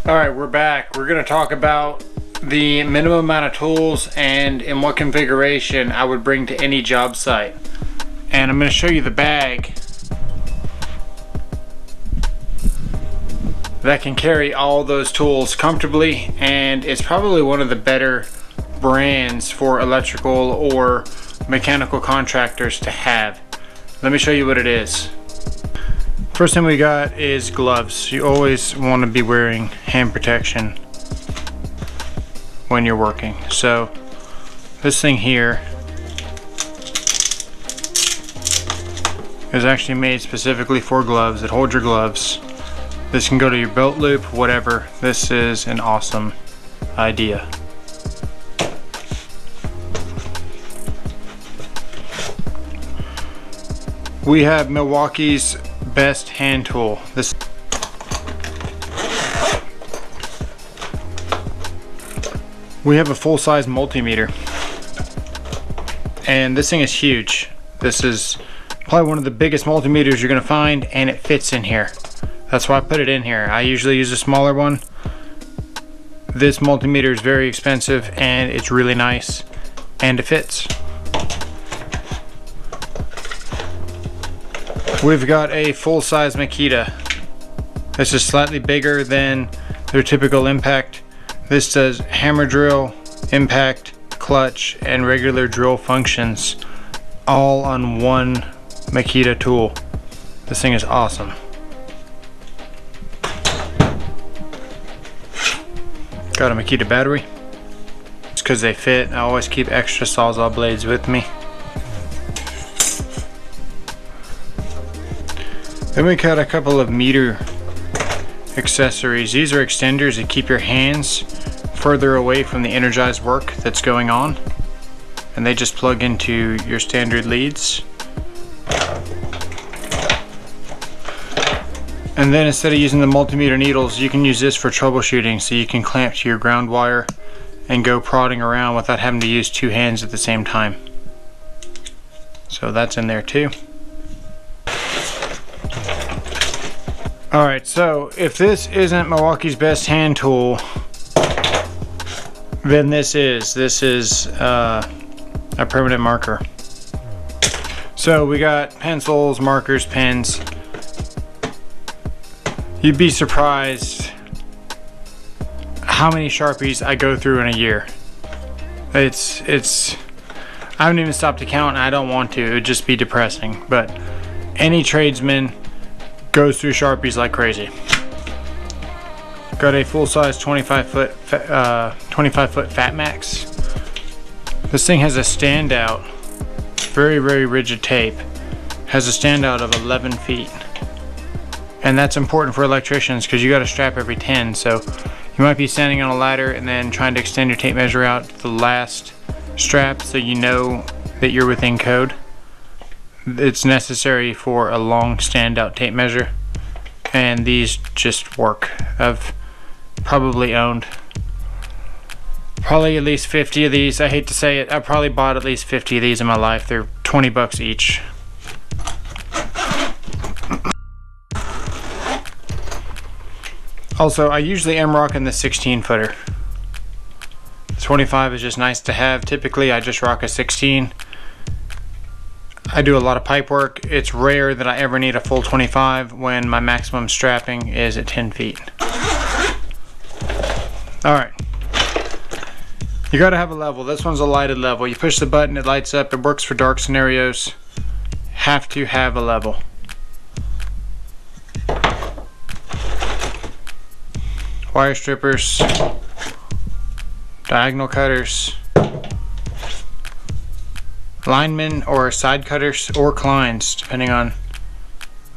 Alright, we're back. We're going to talk about the minimum amount of tools and in what configuration I would bring to any job site. And I'm going to show you the bag that can carry all those tools comfortably, and it's probably one of the better brands for electrical or mechanical contractors to have. Let me show you what it is. First thing we got is gloves. You always want to be wearing hand protection when you're working. So this thing here is actually made specifically for gloves. It holds your gloves. This can go to your belt loop, whatever. This is an awesome idea. We have Milwaukee's best hand tool. We have a full-size multimeter, and this thing is huge. This is probably one of the biggest multimeters you're gonna find, and it fits in here. That's why I put it in here. I usually use a smaller one. This multimeter is very expensive, and it's really nice, and it fits. We've got a full-size Makita. This is slightly bigger than their typical impact. This does hammer drill, impact, clutch, and regular drill functions all on one Makita tool. This thing is awesome. Got a Makita battery. It's because they fit. I always keep extra Sawzall blades with me. Then we got a couple of meter accessories. These are extenders that keep your hands further away from the energized work that's going on, and they just plug into your standard leads. And then instead of using the multimeter needles, you can use this for troubleshooting, so you can clamp to your ground wire and go prodding around without having to use two hands at the same time. So that's in there too. Alright, so if this isn't Milwaukee's best hand tool, then this is a permanent marker. So we got pencils, markers, pens. You'd be surprised how many Sharpies I go through in a year. It's I haven't even stopped to count, and I don't want to. It would just be depressing. But any tradesman goes through Sharpies like crazy. Got a full-size 25 foot Fat Max. This thing has a standout, very rigid tape. Has a standout of 11 feet, and that's important for electricians because you got to strap every 10. So you might be standing on a ladder and then trying to extend your tape measure out to the last strap, so you know that you're within code. It's necessary for a long standout tape measure, and these just work. I've probably owned at least 50 of these. I hate to say it, I probably bought at least 50 of these in my life. They're 20 bucks each. Also, I usually am rocking the 16 footer. The 25 is just nice to have. Typically I just rock a 16. I do a lot of pipe work. It's rare that I ever need a full 25 when my maximum strapping is at 10 feet. Alright. You gotta have a level. This one's a lighted level. You push the button, it lights up. It works for dark scenarios. Have to have a level. Wire strippers. Diagonal cutters. Linemen or side cutters or Kleins, depending on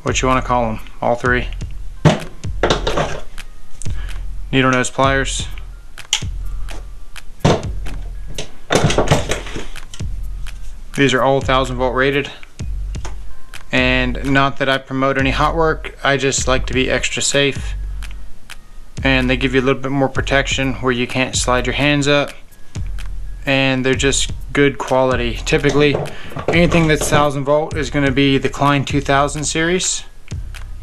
what you want to call them. All three. Needle nose pliers. These are all 1000 volt rated, and not that I promote any hot work, I just like to be extra safe, and they give you a little bit more protection where you can't slide your hands up, and they're just good quality. Typically anything that's 1000 volt is going to be the Klein 2000 series,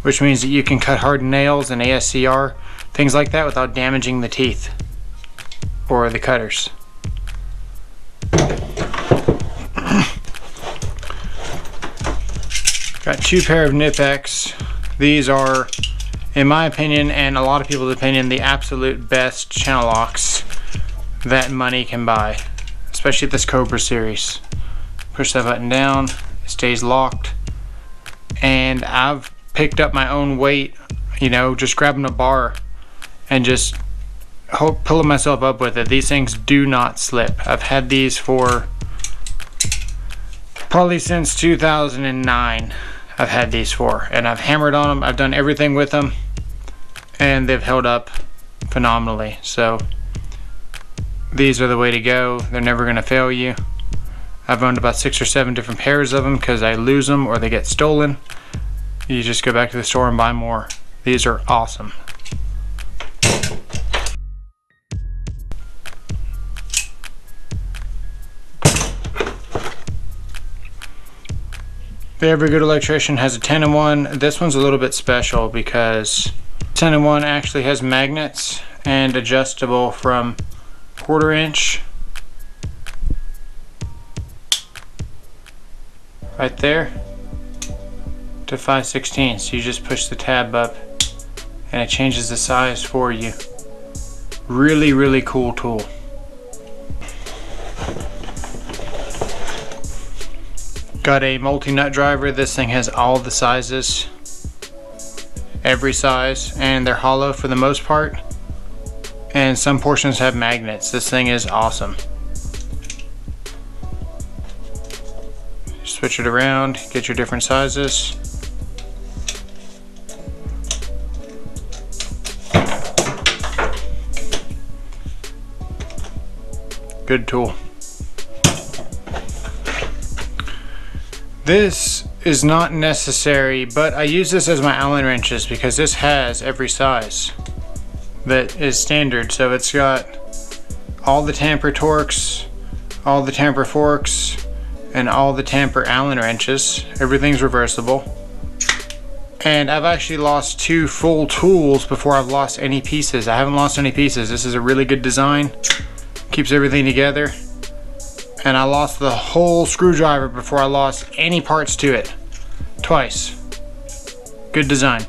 which means that you can cut hardened nails and ASCR things like that without damaging the teeth or the cutters. Got 2 pair of Knipex. These are, in my opinion and a lot of people's opinion, the absolute best channel locks that money can buy, especially this Cobra series. Push that button down, it stays locked. And I've picked up my own weight, you know, just grabbing a bar and just pulling myself up with it. These things do not slip. I've had these for probably since 2009. I've had these for, and I've hammered on them. I've done everything with them, and they've held up phenomenally. So these are the way to go. They're never going to fail you. I've owned about 6 or 7 different pairs of them because I lose them or they get stolen. You just go back to the store and buy more. These are awesome. Every good electrician has a 10-in-1. This one's a little bit special because 10-in-1 actually has magnets and adjustable from 1/4 inch right there to 5/16. So you just push the tab up and it changes the size for you. Really, really cool tool. Got a multi-nut driver. This thing has all the sizes, every size, and they're hollow for the most part, and some portions have magnets. This thing is awesome. Switch it around, get your different sizes. Good tool. This is not necessary, but I use this as my Allen wrenches because this has every size that is standard. So it's got all the tamper Torx, all the tamper forks, and all the tamper Allen wrenches. Everything's reversible. And I've actually lost 2 full tools before I've lost any pieces. I haven't lost any pieces. This is a really good design. Keeps everything together. And I lost the whole screwdriver before I lost any parts to it. Twice. Good design.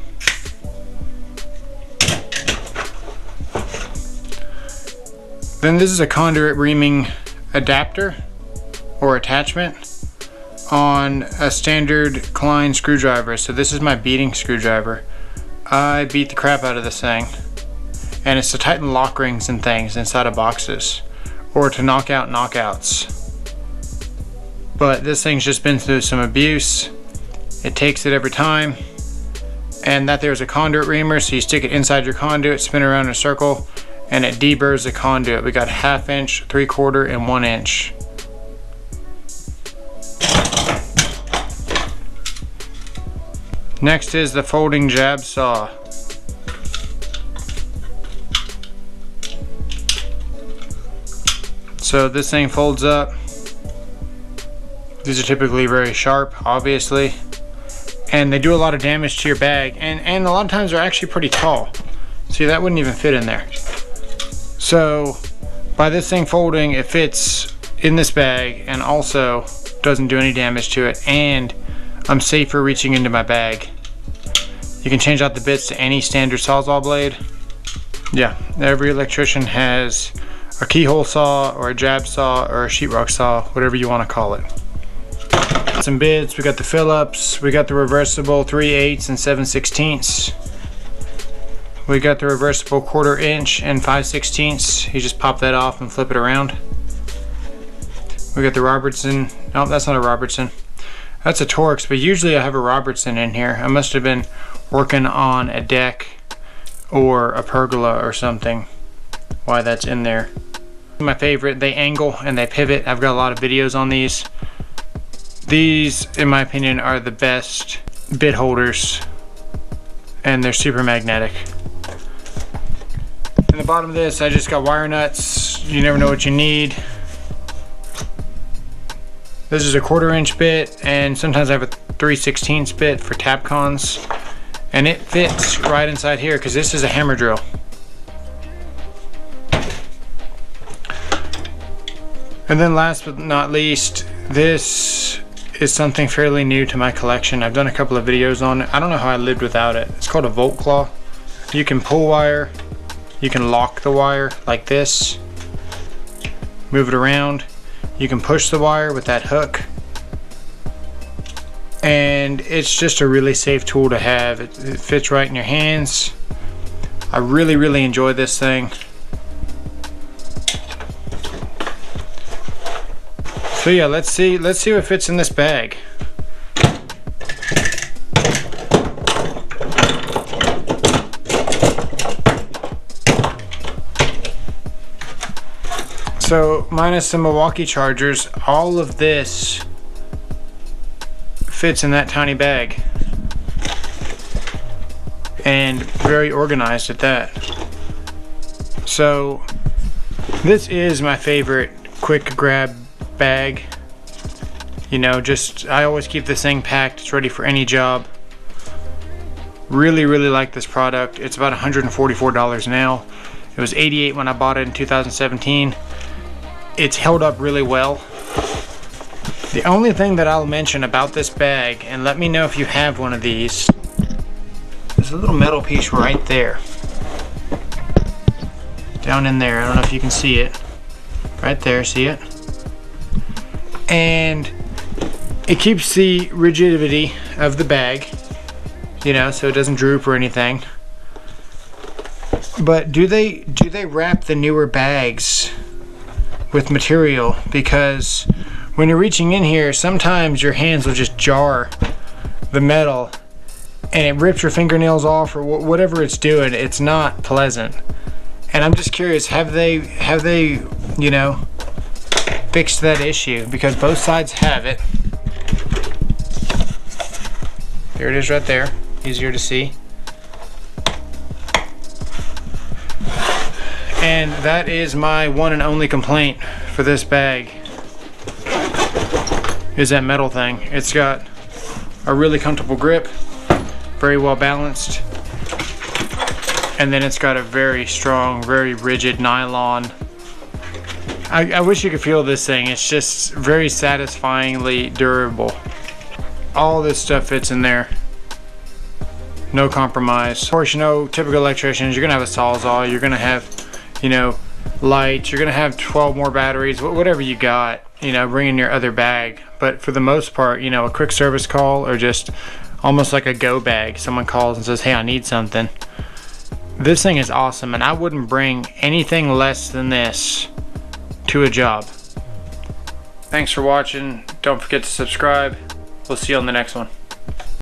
Then this is a conduit reaming adapter or attachment on a standard Klein screwdriver. So this is my beating screwdriver. I beat the crap out of this thing. And it's to tighten lock rings and things inside of boxes, or to knock out knockouts. But this thing's just been through some abuse. It takes it every time. And that there's a conduit reamer, so you stick it inside your conduit, spin around in a circle, and it deburrs the conduit. We got 1/2 inch, 3/4, and 1 inch. Next is the folding jab saw. So this thing folds up. These are typically very sharp, obviously, and they do a lot of damage to your bag, and a lot of times they're actually pretty tall. See, that wouldn't even fit in there. So by this thing folding, it fits in this bag and also doesn't do any damage to it, and I'm safer reaching into my bag. You can change out the bits to any standard Sawzall blade. Yeah, every electrician has a keyhole saw or a jab saw or a sheetrock saw, whatever you want to call it. Some bits, we got the Phillips, we got the reversible 3/8 and 7/16. We got the reversible 1/4 inch and 5/16. You just pop that off and flip it around. We got the Robertson. No, that's not a Robertson. That's a Torx, but usually I have a Robertson in here. I must have been working on a deck or a pergola or something. Why that's in there. My favorite, they angle and they pivot. I've got a lot of videos on these. These, in my opinion, are the best bit holders, and they're super magnetic. In the bottom of this, I just got wire nuts. You never know what you need. This is a 1/4 inch bit, and sometimes I have a 3/16 bit for Tapcons, and it fits right inside here because this is a hammer drill. And then last but not least, this is something fairly new to my collection. I've done a couple of videos on it. I don't know how I lived without it. It's called a Volt Claw. You can pull wire, you can lock the wire like this, move it around. You can push the wire with that hook. And it's just a really safe tool to have. It fits right in your hands. I really enjoy this thing. So yeah, let's see what fits in this bag. So minus the Milwaukee chargers, all of this fits in that tiny bag, and very organized at that. So this is my favorite quick grab bag. You know, just I always keep this thing packed. It's ready for any job. Really like this product. It's about $144 now. It was $88 when I bought it in 2017. It's held up really well. The only thing that I'll mention about this bag, and let me know if you have one of these, there's a little metal piece right there. Down in there, I don't know if you can see it. Right there, see it? And it keeps the rigidity of the bag, you know, so it doesn't droop or anything. But do they wrap the newer bags with material? Because when you're reaching in here, sometimes your hands will just jar the metal and it rips your fingernails off or whatever it's doing. It's not pleasant. And I'm just curious, have they, you know, fixed that issue? Because both sides have it. There it is right there, easier to see. And that is my one and only complaint for this bag, is that metal thing. It's got a really comfortable grip, very well balanced, and then it's got a very strong, very rigid nylon. I wish you could feel this thing. It's just very satisfyingly durable. All this stuff fits in there. No compromise. Of course, you know, typical electricians, you're gonna have a Sawzall, you're gonna have, you know, lights, you're gonna have 12 more batteries, whatever you got, you know, bring in your other bag. But for the most part, you know, a quick service call or just almost like a go bag, someone calls and says, hey, I need something. This thing is awesome, and I wouldn't bring anything less than this to a job. Thanks for watching. Don't forget to subscribe. We'll see you on the next one.